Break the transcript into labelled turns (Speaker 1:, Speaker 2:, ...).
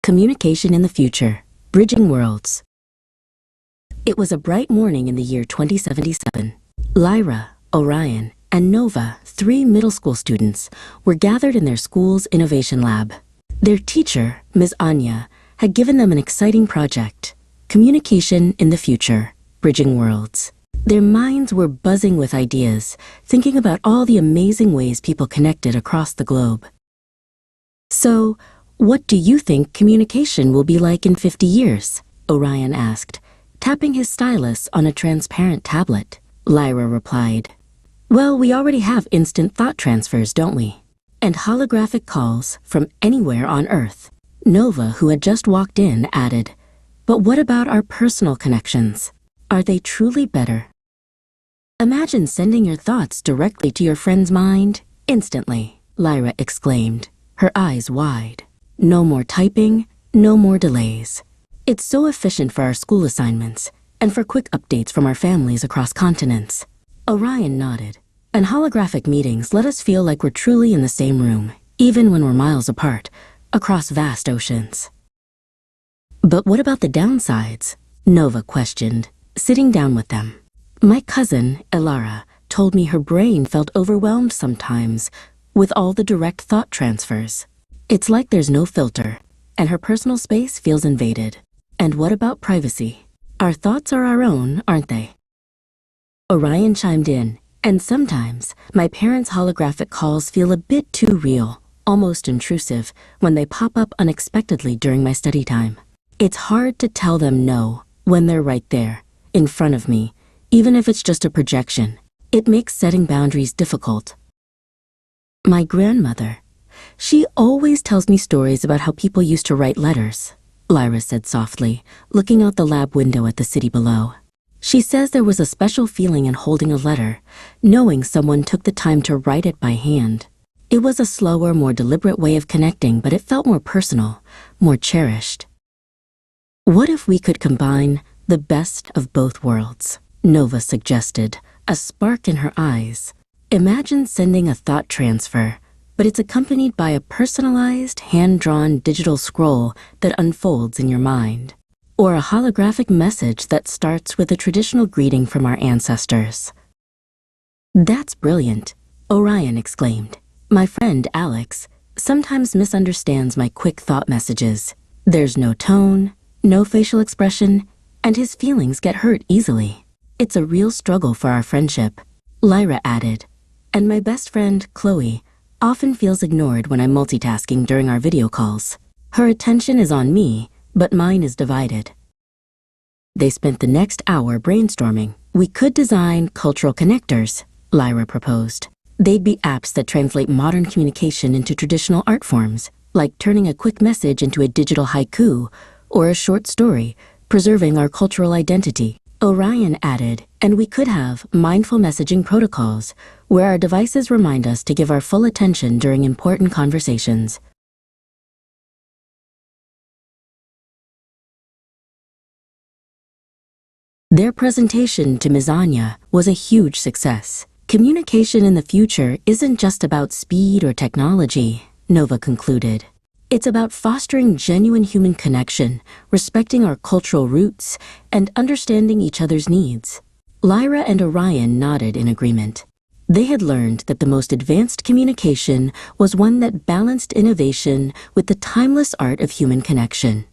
Speaker 1: Communication in the Future, Bridging Worlds. It was a bright morning in the year 2077. Lyra, Orion, and Nova, 3 middle school students, were gathered in their school's innovation lab. Their teacher, Ms. Anya, had given them an exciting project, Communication in the Future, Bridging Worlds. Their minds were buzzing with ideas, thinking about all the amazing ways people connected across the globe. So, what do you think communication will be like in 50 years? Orion asked, tapping his stylus on a transparent tablet. Lyra replied, well, we already have instant thought transfers, don't we? And holographic calls from anywhere on Earth. Nova, who had just walked in, added, but what about our personal connections? Are they truly better? Imagine sending your thoughts directly to your friend's mind instantly, Lyra exclaimed, her eyes wide. No more typing, no more delays. It's so efficient for our school assignments and for quick updates from our families across continents. Orion nodded. And holographic meetings let us feel like we're truly in the same room, even when we're miles apart, across vast oceans. But what about the downsides? Nova questioned, sitting down with them. My cousin, Elara, told me her brain felt overwhelmed sometimes with all the direct thought transfers. It's like there's no filter, and her personal space feels invaded. And what about privacy? Our thoughts are our own, aren't they? Orion chimed in, and sometimes my parents' holographic calls feel a bit too real, almost intrusive, when they pop up unexpectedly during my study time. It's hard to tell them no when they're right there, in front of me, even if it's just a projection. It makes setting boundaries difficult. My grandmother, she always tells me stories about how people used to write letters, Lyra said softly, looking out the lab window at the city below. She says there was a special feeling in holding a letter, knowing someone took the time to write it by hand. It was a slower, more deliberate way of connecting, but it felt more personal, more cherished. What if we could combine the best of both worlds? Nova suggested, a spark in her eyes. Imagine sending a thought transfer, but it's accompanied by a personalized, hand-drawn digital scroll that unfolds in your mind. Or a holographic message that starts with a traditional greeting from our ancestors. That's brilliant, Orion exclaimed. My friend Alex sometimes misunderstands my quick thought messages. There's no tone, no facial expression, and his feelings get hurt easily. It's a real struggle for our friendship, Lyra added. And my best friend, Chloe, often feels ignored when I'm multitasking during our video calls. Her attention is on me, but mine is divided. They spent the next hour brainstorming. We could design cultural connectors, Lyra proposed. They'd be apps that translate modern communication into traditional art forms, like turning a quick message into a digital haiku or a short story, preserving our cultural identity. Orion added, and we could have mindful messaging protocols, where our devices remind us to give our full attention during important conversations. Their presentation to Ms. Anya was a huge success. Communication in the future isn't just about speed or technology, Nova concluded. It's about fostering genuine human connection, respecting our cultural roots, and understanding each other's needs. Lyra and Orion nodded in agreement. They had learned that the most advanced communication was one that balanced innovation with the timeless art of human connection.